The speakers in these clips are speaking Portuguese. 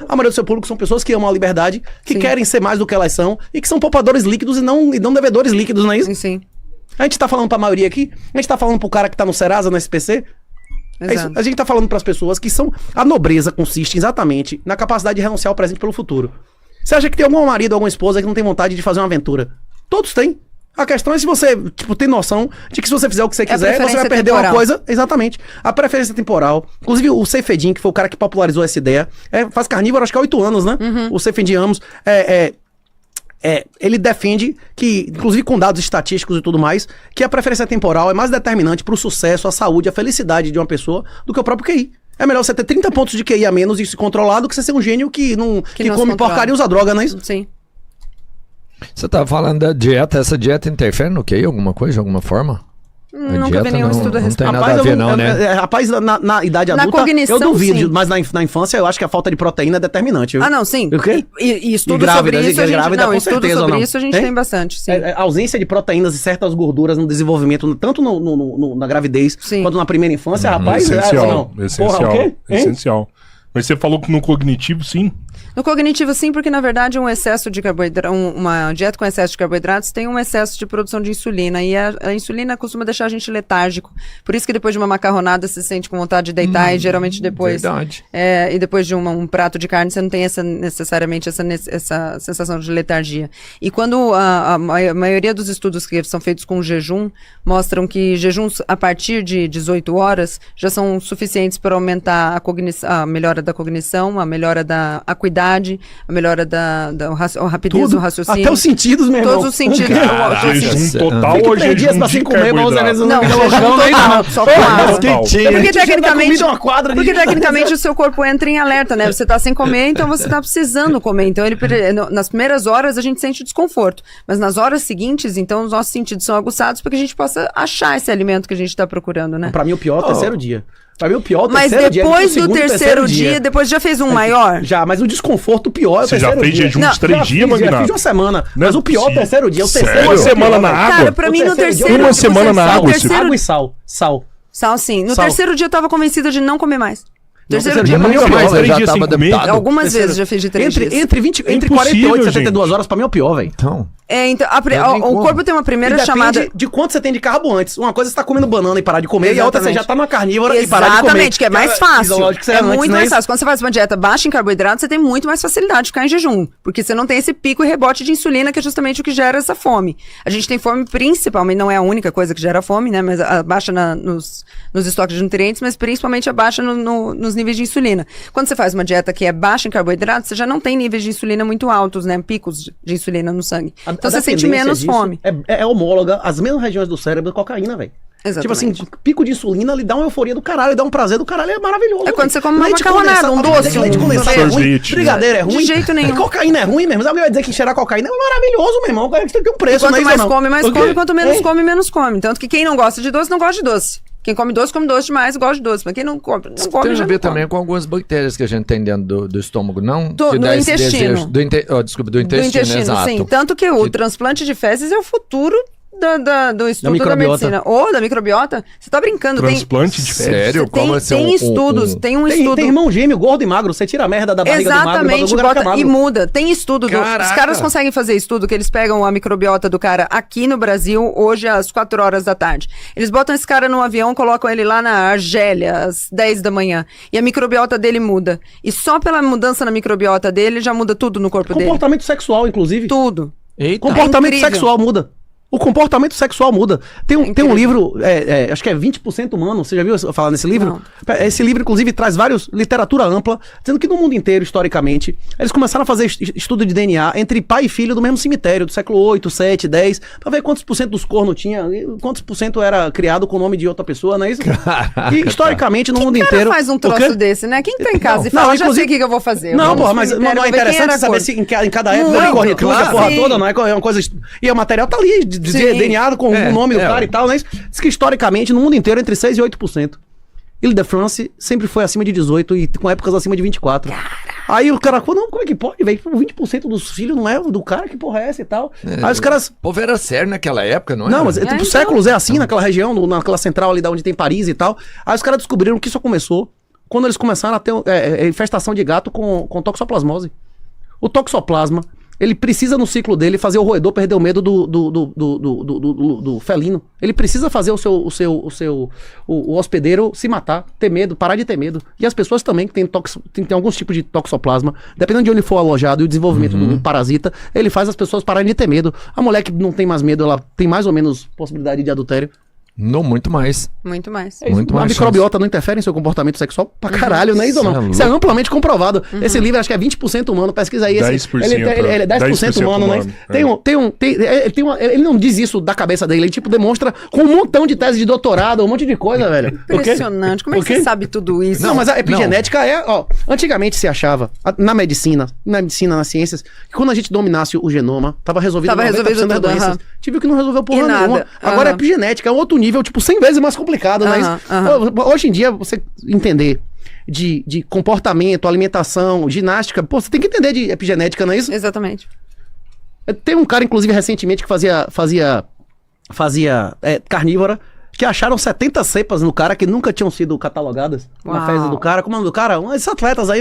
A maioria do seu público são pessoas que amam a liberdade, que querem ser mais do que elas são e que são poupadores líquidos e não devedores líquidos, não é isso? Sim. A gente tá falando pra maioria aqui, a gente tá falando pro cara que tá no Serasa, no SPC. É isso. A gente tá falando pras pessoas que são... A nobreza consiste exatamente na capacidade de renunciar ao presente pelo futuro. Você acha que tem algum marido, alguma esposa que não tem vontade de fazer uma aventura? Todos têm. A questão é se você, tem noção de que se você fizer o que você quiser, você vai perder uma coisa. Exatamente. A preferência temporal. Inclusive, o Seyfedin, que foi o cara que popularizou essa ideia, faz carnívoro, acho que há 8 anos, né? O Seyfedin Amos, ele defende que, inclusive com dados estatísticos e tudo mais, que a preferência temporal é mais determinante pro sucesso, a saúde, a felicidade de uma pessoa do que o próprio QI. É melhor você ter 30 pontos de QI a menos e se controlar do que você ser um gênio que come porcaria e usa droga, não é isso? Sim. Você tá falando da dieta, essa dieta interfere no QI, alguma coisa, de alguma forma? Nunca vi nenhum estudo a respeito. Não tem nada a ver, não, né? Rapaz, na idade adulta, cognição, eu duvido, sim. mas na infância eu acho que a falta de proteína é determinante. Ah, não, sim. O quê? E estudo sobre isso, a gente tem bastante, sim. A ausência de proteínas e certas gorduras no desenvolvimento, tanto na gravidez, quanto na primeira infância, rapaz... Essencial, Porra, o quê? Essencial. Mas você falou que no cognitivo, sim? No cognitivo, sim, porque na verdade um excesso de carboidrato, uma dieta com excesso de carboidratos tem um excesso de produção de insulina, e a insulina costuma deixar a gente letárgico. Por isso que depois de uma macarronada você se sente com vontade de deitar, e geralmente depois... Verdade. E depois de um prato de carne você não tem necessariamente essa sensação de letargia. E quando a maioria dos estudos que são feitos com jejum mostram que jejuns a partir de 18 horas já são suficientes para aumentar a melhora da cognição, a melhora da acuidade, a melhora da rapidez do raciocínio. Até os sentidos, meu irmão. Todos os sentidos. Jejum total ou jejum dias pra sem comer, mas às vezes não, jejum total, só com água. Porque tecnicamente o seu corpo entra em alerta, né? Você tá sem comer, então você tá precisando comer. Então nas primeiras horas a gente sente desconforto, mas nas horas seguintes, então os nossos sentidos são aguçados para que a gente possa achar esse alimento que a gente tá procurando, né? Pra mim o pior é o terceiro dia. Pra mim o pior é o mas terceiro dia. Mas depois do terceiro dia, depois já fez um maior? Já, mas o desconforto pior é o terceiro dia. Você já fez jejum de 3 dias, Magnata? Já fiz uma semana, mas o pior é o terceiro dia. Uma semana na água? Cara, pra mim no terceiro dia... Uma semana na água. Água e sal. Sal, sim. No terceiro dia eu tava convencida de não comer mais. Terceiro dia, nunca mais, eu já dias tava sem comer. Algumas vezes já fiz de 3 dias. Entre 48 e 72 horas, pra mim é o pior, velho. Então... o corpo tem uma primeira chamada... de quanto você tem de carbo antes. Uma coisa você tá comendo banana e parar de comer, e a outra você já tá numa carnívora e parar de comer. Exatamente, que é mais fácil. É muito mais fácil. Quando você faz uma dieta baixa em carboidrato, você tem muito mais facilidade de ficar em jejum. Porque você não tem esse pico e rebote de insulina, que é justamente o que gera essa fome. A gente tem fome principalmente, não é a única coisa que gera fome, né? Mas abaixa nos estoques de nutrientes, mas principalmente abaixa nos níveis de insulina. Quando você faz uma dieta que é baixa em carboidrato, você já não tem níveis de insulina muito altos, né? Picos de insulina no sangue. Então você sente menos fome. É homóloga às mesmas regiões do cérebro da cocaína, velho. Exatamente. Tipo assim, pico de insulina, ele dá uma euforia do caralho, dá um prazer do caralho, é maravilhoso. É quando você come uma macarronada, um doce, leite condensado é ruim, brigadeiro é ruim. De jeito nenhum. Cocaína é ruim mesmo. Alguém vai dizer que cheirar cocaína é maravilhoso, meu irmão. Tem que ter um preço, quanto mais come, mais come. Quanto menos come, menos come. Tanto que quem não gosta de doce, não gosta de doce. Quem come doce demais, gosta de doce. Mas quem não come, não come. Tem a ver também com algumas bactérias que a gente tem dentro do estômago, não? Do intestino. Do intestino, exato. Sim, tanto que o transplante de fezes é o futuro do estudo da medicina. Ou da microbiota. Você tá brincando. Transplante de fezes? Sério? Tem estudos. Tem um estudo. Tem irmão gêmeo, gordo e magro. Você tira a merda da barriga do magro. Exatamente, bota e muda. Tem estudo. Os caras conseguem fazer estudo que eles pegam a microbiota do cara aqui no Brasil, hoje às 4 horas da tarde. Eles botam esse cara num avião, colocam ele lá na Argélia, às 10 da manhã. E a microbiota dele muda. E só pela mudança na microbiota dele, já muda tudo no corpo dele. Comportamento sexual, inclusive. Tudo. Eita. Comportamento sexual muda. O comportamento sexual muda. Tem um livro, acho que é 20% humano, você já viu eu falar nesse livro? Não. Esse livro, inclusive, traz literatura ampla, dizendo que no mundo inteiro, historicamente, eles começaram a fazer estudo de DNA entre pai e filho do mesmo cemitério, do século 8, 7, 10, pra ver quantos por cento dos cornos tinha, quantos por cento era criado com o nome de outra pessoa, não é isso? Caraca, e historicamente, no mundo cara inteiro... faz um troço desse, né? Quem tá em casa e fala, já sei o que eu vou fazer. Não, porra, mas não é interessante saber se em cada época corre tudo, a porra toda, não é uma coisa... E o material tá ali, dizer DNA com o nome do cara e tal, né? Diz que historicamente, no mundo inteiro, entre 6% e 8%. Ile-de-France sempre foi acima de 18% e com épocas acima de 24%. Aí o cara falou, não, como é que pode, velho? 20% dos filhos não é do cara, que porra é essa e tal? Aí os caras... O povo era sério naquela época, não é? Não, mas tipo, séculos é assim, naquela região, naquela central ali da onde tem Paris e tal. Aí os caras descobriram que isso começou quando eles começaram a ter infestação de gato com toxoplasmose. O toxoplasma, ele precisa no ciclo dele fazer o roedor perder o medo do felino. Ele precisa fazer o hospedeiro se matar, ter medo, parar de ter medo. E as pessoas também que tem alguns tipos de toxoplasma, dependendo de onde for alojado e o desenvolvimento do parasita, ele faz as pessoas pararem de ter medo. A mulher que não tem mais medo, ela tem mais ou menos possibilidade de adultério. Não, muito mais. Muito mais. Muito mais a microbiota não interfere em seu comportamento sexual pra caralho, não é isso ou não? Isso é amplamente comprovado. Esse livro acho que é 20% humano, pesquisa aí. 10%, ele é 10% humano, né? Ele não diz isso da cabeça dele, ele tipo demonstra com um montão de tese de doutorado, um monte de coisa, velho. Impressionante. Como é que você sabe tudo isso? Não, mas a epigenética antigamente se achava, na medicina, nas ciências, que quando a gente dominasse o genoma, tava resolvido 90% das doenças. Tive que não resolveu porra nenhuma. Agora a epigenética é outro nível, tipo, 100 vezes mais complicado, né? Hoje em dia, você entender de comportamento, alimentação, ginástica, pô, você tem que entender de epigenética, não é isso? Exatamente. Tem um cara, inclusive, recentemente, que fazia carnívora, que acharam 70 cepas no cara que nunca tinham sido catalogadas na fezes do cara. Como é o nome do cara? Esses atletas aí,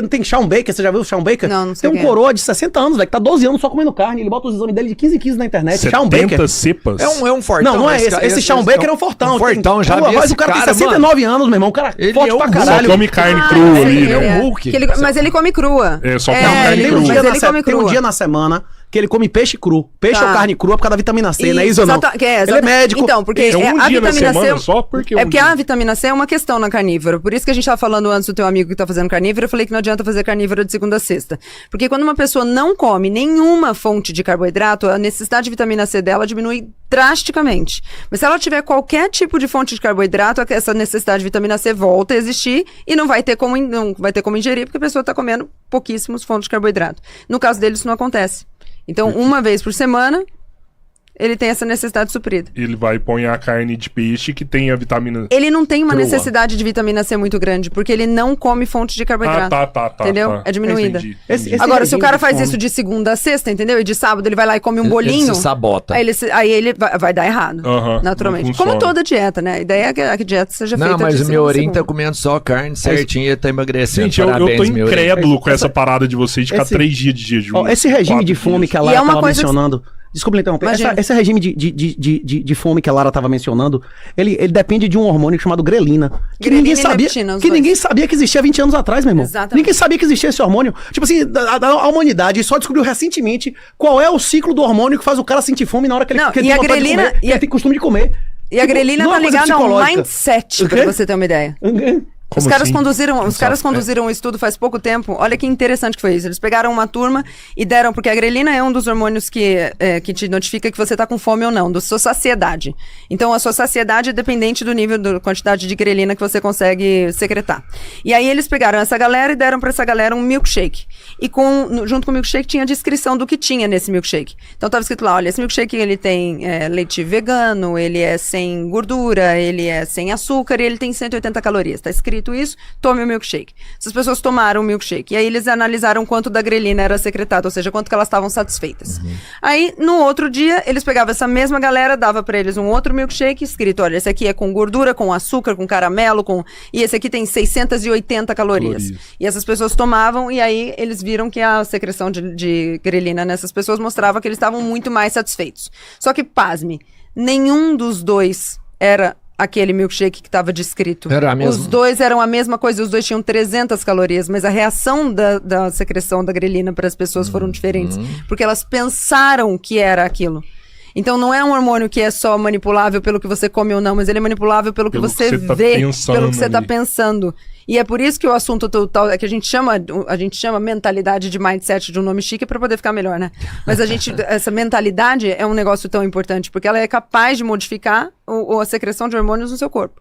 tem Shawn Baker, você já viu o Shawn Baker? Não sei. Tem um coroa de 60 anos, velho, que tá 12 anos só comendo carne, ele bota os exames dele de 15 quilos na internet. Shawn Baker. 70 cepas? É um fortão. Não é esse. Esse Shawn Baker é um fortão. Um fortão, já vi mas o cara tem 69 anos, meu irmão. O cara Ele forte é um pra Hulk. caralho. Só come carne crua ali, né? Hulk. Mas ele come crua. Só come carne Tem um crua. dia Mas ele come tem um crua. dia na semana que ele come peixe cru. Peixe ou carne crua por causa da vitamina C, não é isso ou não? Ele é médico. Então, porque É um a dia na vitamina semana C... só porque É porque a vitamina C é uma questão na carnívora. Por isso que a gente tava falando antes do teu amigo que tá fazendo carnívora, eu falei que não adianta fazer carnívora de segunda a sexta. Porque quando uma pessoa não come nenhuma fonte de carboidrato, a necessidade de vitamina C dela diminui drasticamente. Mas se ela tiver qualquer tipo de fonte de carboidrato, essa necessidade de vitamina C volta a existir e não vai ter como ingerir, porque a pessoa tá comendo pouquíssimos fontes de carboidrato. No caso dele, isso não acontece. Então, uma vez por semana, ele tem essa necessidade suprida. Ele vai pôr a carne de peixe que tem a vitamina... Ele não tem uma crua. necessidade de vitamina C muito grande, porque ele não come fonte de carboidrato. Tá. Entendeu? É diminuída. Entendi. Agora, se o cara faz fome. isso de segunda a sexta, entendeu? E de sábado ele vai lá e come um bolinho... Ele se sabota. Aí ele vai dar errado, naturalmente. não Como funciona. toda dieta, né? A ideia é que a dieta seja feita Não, mas de o segunda a Miorim tá segunda. comendo só carne certinho e ele tá emagrecendo. Gente, eu tô Parabéns, Miorim. incrédulo com essa parada de vocês de ficar 3 dias de jejum. Esse regime de fome que a Lara E é uma tava coisa que- mencionando... Desculpa me interromper. Imagina. Esse regime de fome que a Lara tava mencionando, ele depende de um hormônio chamado grelina. Que Grelina ninguém e sabia leptina, os que dois. ninguém sabia que existia 20 anos atrás, meu irmão. Exatamente. Ninguém sabia que existia esse hormônio. Tipo assim, a humanidade só descobriu recentemente qual é o ciclo do hormônio que faz o cara sentir fome na hora que ele, Não, que ele e tem a vontade grelina- de comer, que ele tem costume de comer. E a grelina não é tá uma coisa ligada ao psicológica. mindset, O pra quê? você ter uma ideia. Como Os caras assim? conduziram um estudo faz pouco tempo. Olha que interessante que foi isso. Eles pegaram uma turma e deram... Porque a grelina é um dos hormônios que te notifica que você tá com fome ou não, da sua saciedade. Então, a sua saciedade é dependente do nível, da quantidade de grelina que você consegue secretar. E aí, eles pegaram essa galera e deram pra essa galera um milkshake. E junto com o milkshake tinha a descrição do que tinha nesse milkshake. Então, tava escrito lá, olha, esse milkshake ele tem leite vegano, ele é sem gordura, ele é sem açúcar e ele tem 180 calorias. Tá escrito isso, tome o milkshake. Essas pessoas tomaram o milkshake. E aí eles analisaram quanto da grelina era secretada, ou seja, quanto que elas estavam satisfeitas. Aí, no outro dia, eles pegavam essa mesma galera, dava pra eles um outro milkshake escrito, olha, esse aqui é com gordura, com açúcar, com caramelo, e esse aqui tem 680 calorias. E essas pessoas tomavam, e aí eles viram que a secreção de grelina nessas pessoas mostrava que eles estavam muito mais satisfeitos. Só que, pasme, nenhum dos dois era aquele milkshake que estava descrito. Era a mesma. Os dois eram a mesma coisa, os dois tinham 300 calorias, mas a reação da secreção da grelina para as pessoas foram diferentes, porque elas pensaram que era aquilo. Então não é um hormônio que é só manipulável pelo que você come ou não, mas ele é manipulável pelo que você tá vê, pensando pelo que você está ali. pensando. E é por isso que o assunto total é que a gente chama mentalidade de mindset de um nome chique para poder ficar melhor, né? Mas essa mentalidade é um negócio tão importante, porque ela é capaz de modificar a secreção de hormônios no seu corpo.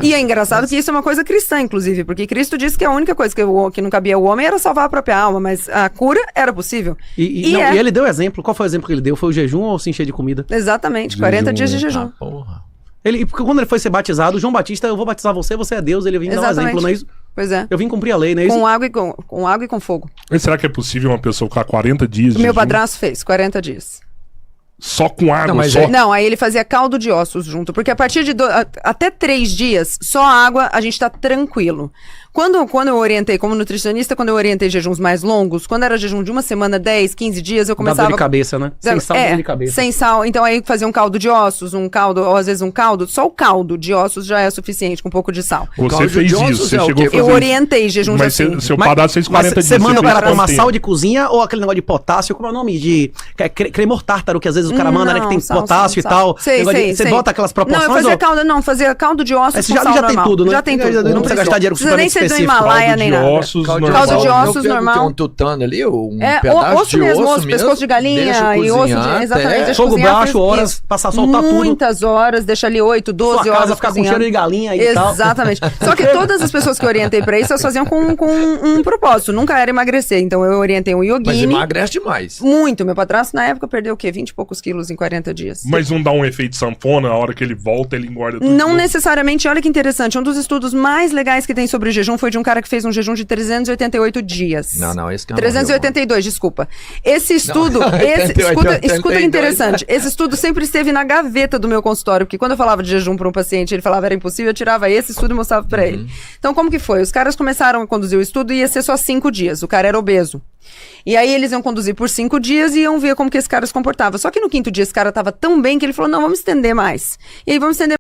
E é engraçado que isso é uma coisa cristã, inclusive, porque Cristo disse que a única coisa que não cabia ao homem era salvar a própria alma, mas a cura era possível. E ele deu exemplo. Qual foi o exemplo que ele deu? Foi o jejum ou se encher de comida? Exatamente, 40 dias de jejum. Porra. Porque quando ele foi ser batizado, João Batista, eu vou batizar você é Deus, ele vinha dar um exemplo, não é isso? Pois é. Eu vim cumprir a lei, não é isso? Com água e com fogo. Mas será que é possível uma pessoa ficar 40 dias O de meu jejum? padrasto fez 40 dias. Só com água, Não, só? Não, aí ele fazia caldo de ossos junto, porque a partir de até 3 dias, só água, a gente tá tranquilo. Quando eu orientei como nutricionista, quando eu orientei jejuns mais longos, quando era jejum de 1 semana, 10, 15 dias, eu começava... Dá dor de cabeça, né? Sem sal, dor de cabeça. Sem sal. Então aí fazia um caldo de ossos, um caldo, ou às vezes um caldo, só o caldo de ossos já é suficiente, com um pouco de sal. Você fez isso, você chegou a fazer Eu orientei jejum mas assim. seu padrasto fez 40 dias. Você manda o cara fez tomar quanto sal tempo? de cozinha ou aquele negócio de potássio, como é o nome? De cremor tártaro, que às vezes o cara manda, né? Que tem potássio e tal. Sei. Você bota aquelas proporções? Não, eu fazia caldo de ossos com já sal tem normal. tudo, né? Já tem tudo. Não precisa gastar dinheiro com precisa nem suplemento ser do específico. Himalaia, nem nada. Caldo de ossos normal. Tem um tutano ali, um pedaço osso de mesmo, osso pescoço de galinha e osso de... Exatamente. Deixa Fogo cozinhar baixo, horas, passar soltar tudo. Muitas horas, deixa ali 8, 12 Sua horas casa ficar com cozinhando. cheiro de galinha e tal. Exatamente. Só que todas as pessoas que eu orientei pra isso, elas faziam com um propósito. Nunca era emagrecer. Então eu orientei um yogini. Mas emagrece demais. Muito. Meu padrasto na época perdeu o quê? 20 e poucos quilos em 40 dias. Mas não dá um efeito sanfona, a hora que ele volta, ele engorda tudo? Não necessariamente. Olha que interessante. Um dos estudos mais legais que tem sobre jejum foi de um cara que fez um jejum de 388 dias. Não, esse cara 382, desculpa. Esse estudo, escuta que interessante. Esse estudo sempre esteve na gaveta do meu consultório, porque quando eu falava de jejum para um paciente, ele falava era impossível, eu tirava esse estudo e mostrava para ele. Então, como que foi? Os caras começaram a conduzir o estudo e ia ser só 5 dias. O cara era obeso. E aí eles iam conduzir por 5 dias e iam ver como que esse cara se comportava. Só que no 5º dia esse cara tava tão bem que ele falou, não, vamos estender mais. E aí vamos estender